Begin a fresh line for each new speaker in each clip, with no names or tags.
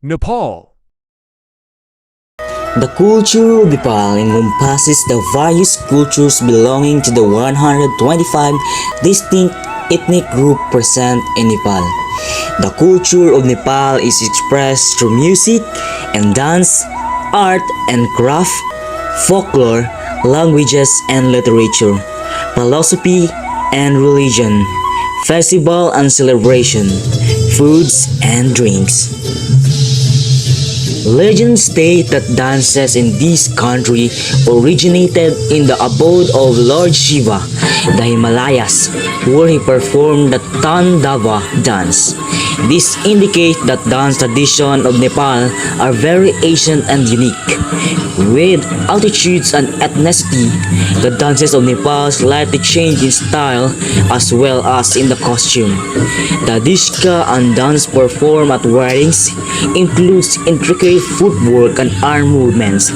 Nepal.
The culture of Nepal encompasses the various cultures belonging to the 125 distinct ethnic groups present in Nepal. The culture of Nepal is expressed through music and dance, art and craft, folklore, languages and literature, philosophy and religion, festival and celebration, foods and drinks. Legends state that dances in this country originated in the abode of Lord Shiva, the Himalayas, where he performed the Tandava dance. This indicates that dance traditions of Nepal are very ancient and unique. With altitudes and ethnicity, the dances of Nepal slightly change in style as well as in the costume. The dishka and dance performed at weddings includes intricate footwork and arm movements.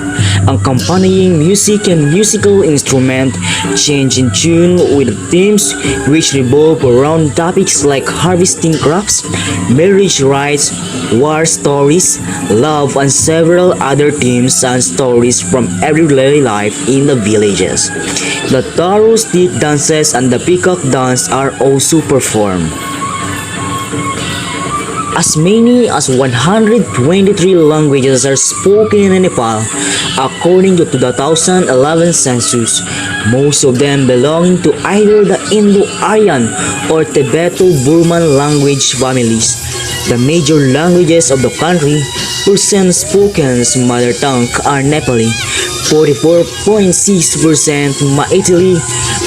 Accompanying music and musical instruments change in tune with the themes which revolve around topics like harvesting crops, marriage rites, war stories, love and several other themes and stories from everyday life in the villages. The taro stick dances and the peacock dance are also performed. As many as 123 languages are spoken in Nepal, according to the 2011 census, most of them belonging to either the Indo-Aryan or Tibeto-Burman language families. The major languages of the country, percent spoken mother tongue are Nepali, 44.6% Maithili,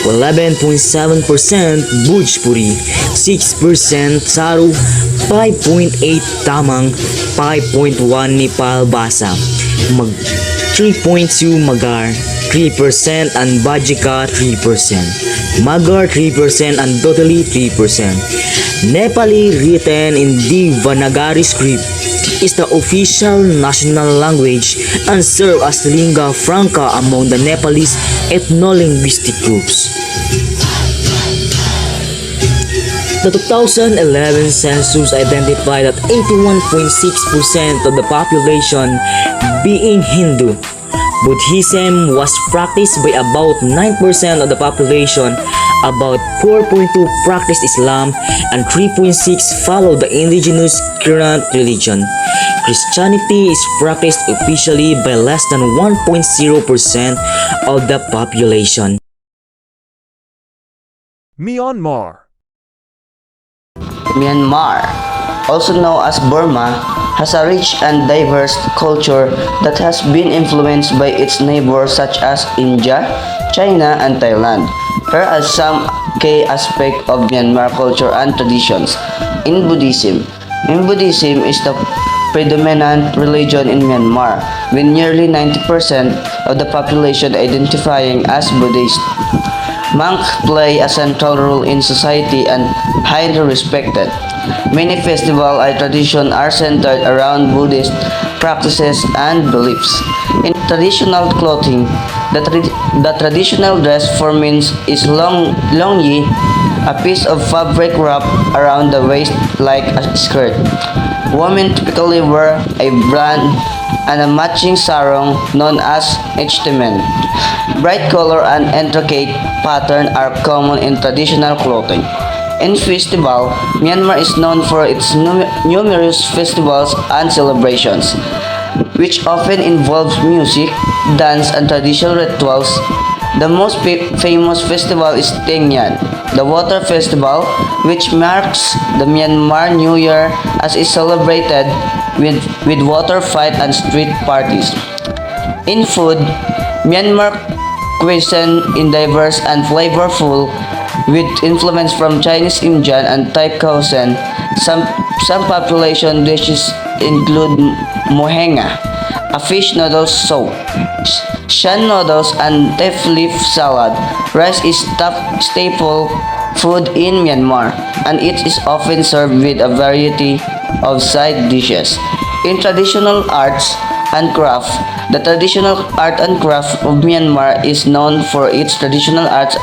11.7% Bhojpuri, 6% Tharu, 5.8 Tamang, 5.1 Nepal Basa, 3.2 Magar, 3% and Bajika 3%, Magar 3% and Totally 3%. Nepali written in Devanagari script is the official national language and serves as lingua franca among the Nepalese ethno-linguistic groups. The 2011 census identified that 81.6% of the population being Hindu. Buddhism was practiced by about 9% of the population, about 4.2 practiced Islam, and 3.6 followed the indigenous current religion. Christianity is practiced officially by less than 1.0% of the population.
Myanmar.
Myanmar, also known as Burma, has a rich and diverse culture that has been influenced by its neighbors such as India, China, and Thailand. Here are some key aspects of Myanmar culture and traditions. In Buddhism is the predominant religion in Myanmar, with nearly 90% of the population identifying as Buddhist. Monks play a central role in society and highly respected. Many festivals and traditions are centered around Buddhist practices and beliefs. In traditional clothing, the traditional dress for men is longyi, a piece of fabric wrapped around the waist like a skirt. Women typically wear a band and a matching sarong known as htemen. Bright color and intricate pattern are common in traditional clothing. In festival, Myanmar is known for its numerous festivals and celebrations, which often involve music, dance, and traditional rituals. The most famous festival is Tengyan, the water festival, which marks the Myanmar New Year as is celebrated with water fight and street parties. In food, Myanmar cuisine is diverse and flavorful with influence from Chinese, Indian, and Thai cuisine. Some population dishes include mohenga, a fish noodle soup, shan noodles, and teff leaf salad. Rice is staple food in Myanmar, and it is often served with a variety of side dishes. In traditional arts and craft, the traditional art and craft of Myanmar is known for its traditional arts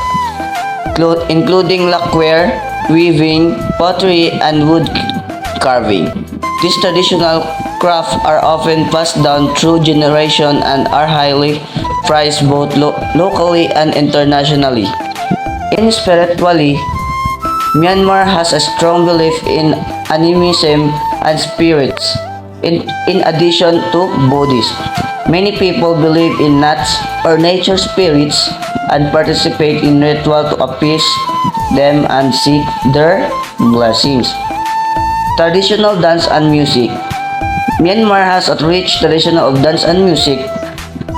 including lacquer, weaving, pottery, and wood carving. These traditional craft are often passed down through generation and are highly prized both locally and internationally. In spirituality, Myanmar has a strong belief in animism and spirits. In addition to Buddhism, many people believe in nuts or nature spirits and participate in ritual to appease them and seek their blessings. Traditional dance and music. Myanmar has a rich tradition of dance and music,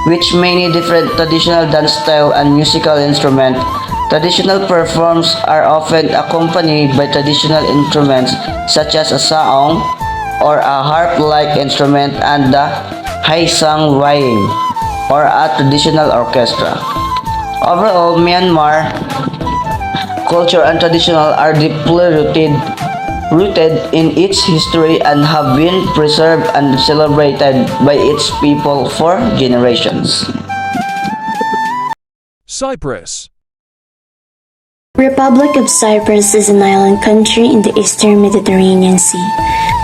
which many different traditional dance style and musical instruments. Traditional performs are often accompanied by traditional instruments such as a saong or a harp-like instrument and the haisang waim or a traditional orchestra. Overall, Myanmar culture and traditional are deeply rooted in its history and have been preserved and celebrated by its people for generations.
Cyprus.
Republic of Cyprus is an island country in the eastern Mediterranean Sea.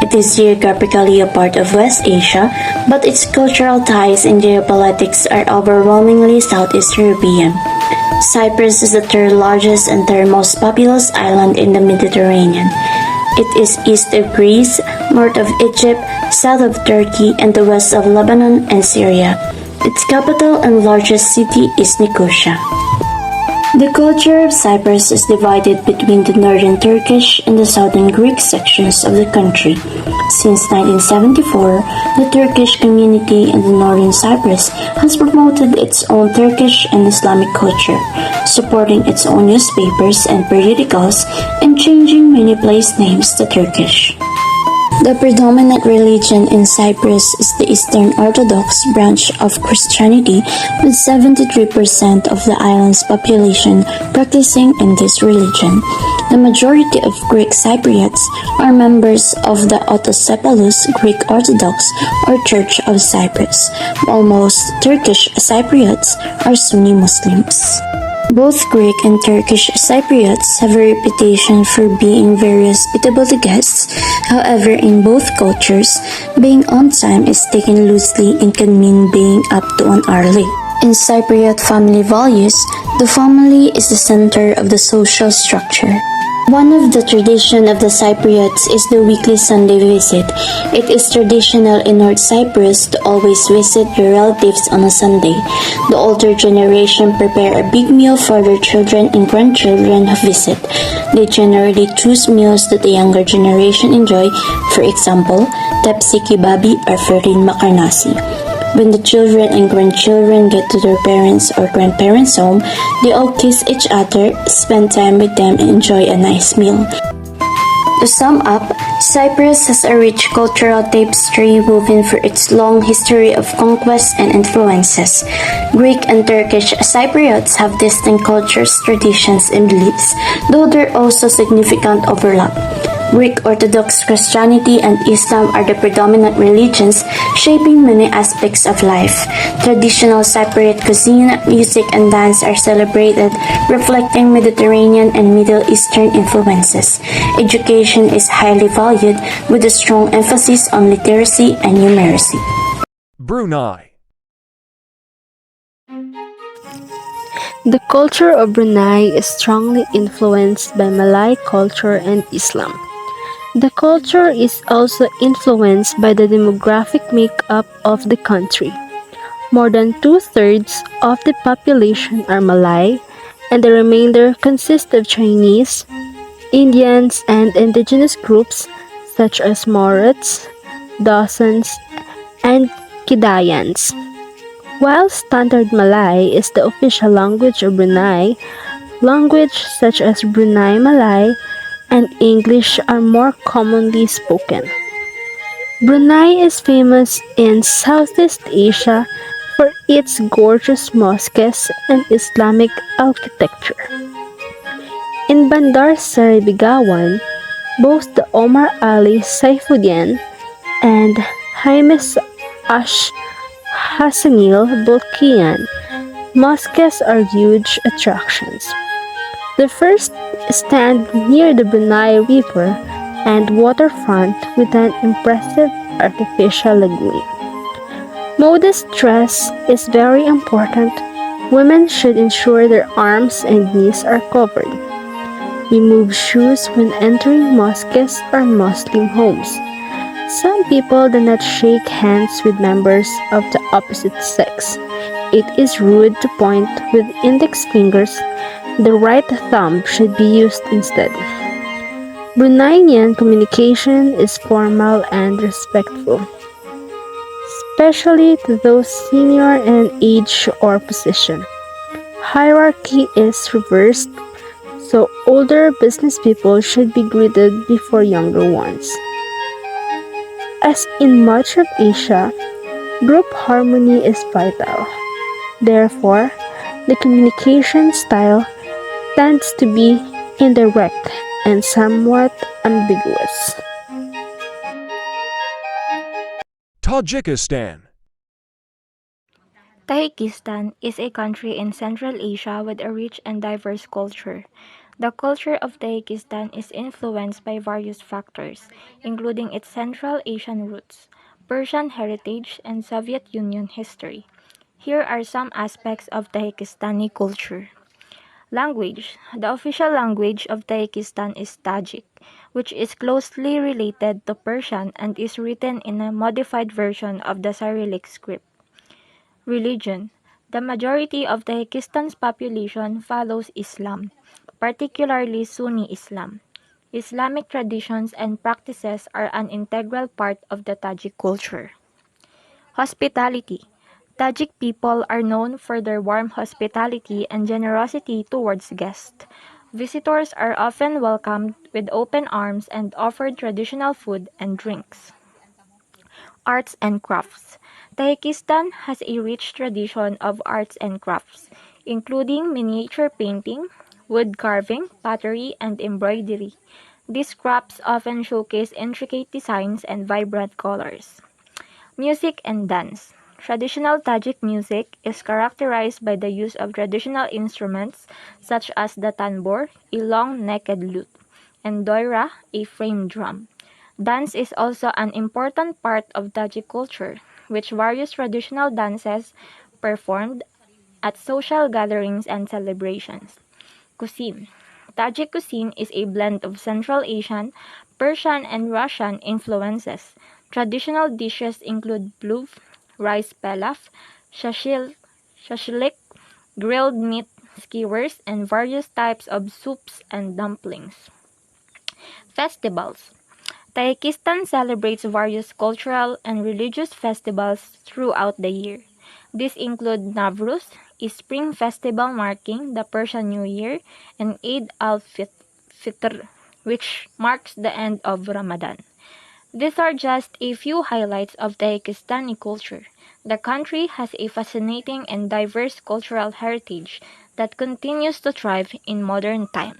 It is geographically a part of West Asia, but its cultural ties and geopolitics are overwhelmingly Southeast European. Cyprus is the third largest and third most populous island in the Mediterranean. It is east of Greece, north of Egypt, south of Turkey, and the west of Lebanon and Syria. Its capital and largest city is Nicosia. The culture of Cyprus is divided between the northern Turkish and the southern Greek sections of the country. Since 1974, the Turkish community in the northern Cyprus has promoted its own Turkish and Islamic culture, supporting its own newspapers and periodicals and changing many place names to Turkish. The predominant religion in Cyprus is the Eastern Orthodox branch of Christianity, with 73% of the island's population practicing in this religion. The majority of Greek Cypriots are members of the Autocephalous Greek Orthodox or Church of Cyprus, while most Turkish Cypriots are Sunni Muslims. Both Greek and Turkish Cypriots have a reputation for being very hospitable to guests. However, in both cultures, being on time is taken loosely and can mean being up to an hour late. In Cypriot family values, the family is the center of the social structure. One of the traditions of the Cypriots is the weekly Sunday visit. It is traditional in North Cyprus to always visit your relatives on a Sunday. The older generation prepare a big meal for their children and grandchildren who visit. They generally choose meals that the younger generation enjoy, for example, tepsi kibabi or ferin makarnasi. When the children and grandchildren get to their parents' or grandparents' home, they all kiss each other, spend time with them, and enjoy a nice meal. To sum up, Cyprus has a rich cultural tapestry woven for its long history of conquest and influences. Greek and Turkish Cypriots have distinct cultures, traditions, and beliefs, though there are also significant overlap. Greek Orthodox Christianity and Islam are the predominant religions shaping many aspects of life. Traditional Cypriot cuisine, music, and dance are celebrated, reflecting Mediterranean and Middle Eastern influences. Education is highly valued, with a strong emphasis on literacy and numeracy.
Brunei.
The culture of Brunei is strongly influenced by Malay culture and Islam. The culture is also influenced by the demographic makeup of the country. More than two-thirds of the population are Malay, and the remainder consist of Chinese, Indians, and indigenous groups such as Maurits, Dawsons, and Kidayans. While Standard Malay is the official language of Brunei, languages such as Brunei Malay and English are more commonly spoken. Brunei is famous in Southeast Asia for its gorgeous mosques and Islamic architecture. In Bandar Seri Begawan, both the Omar Ali Saifuddin and James Ash Hassanil Bolkian mosques are huge attractions. The first stand near the Brunei River, and waterfront with an impressive artificial lagoon. Modest dress is very important. Women should ensure their arms and knees are covered. Remove shoes when entering mosques or Muslim homes. Some people do not shake hands with members of the opposite sex. It is rude to point with index fingers. The right thumb should be used instead. Bruneian communication is formal and respectful, especially to those senior in age or position. Hierarchy is reversed, so older business people should be greeted before younger ones. As in much of Asia, group harmony is vital. Therefore, the communication style tends to be indirect and somewhat ambiguous.
Tajikistan.
Tajikistan is a country in Central Asia with a rich and diverse culture. The culture of Tajikistan is influenced by various factors, including its Central Asian roots, Persian heritage, and Soviet Union history. Here are some aspects of Tajikistani culture. Language. The official language of Tajikistan is Tajik, which is closely related to Persian and is written in a modified version of the Cyrillic script. Religion. The majority of Tajikistan's population follows Islam, particularly Sunni Islam. Islamic traditions and practices are an integral part of the Tajik culture. Hospitality. Tajik people are known for their warm hospitality and generosity towards guests. Visitors are often welcomed with open arms and offered traditional food and drinks. Arts and crafts. Tajikistan has a rich tradition of arts and crafts, including miniature painting, wood carving, pottery, and embroidery. These crafts often showcase intricate designs and vibrant colors. Music and dance. Traditional Tajik music is characterized by the use of traditional instruments such as the tanbur, a long-necked lute, and doira, a frame drum. Dance is also an important part of Tajik culture, which various traditional dances performed at social gatherings and celebrations. Cuisine. Tajik cuisine is a blend of Central Asian, Persian, and Russian influences. Traditional dishes include plov, rice pilaf, shashlik, grilled meat skewers, and various types of soups and dumplings. Festivals. Tajikistan celebrates various cultural and religious festivals throughout the year. These include Navruz, a spring festival marking the Persian New Year, and Eid al-Fitr, which marks the end of Ramadan. These are just a few highlights of Tajikistani culture. The country has a fascinating and diverse cultural heritage that continues to thrive in modern times.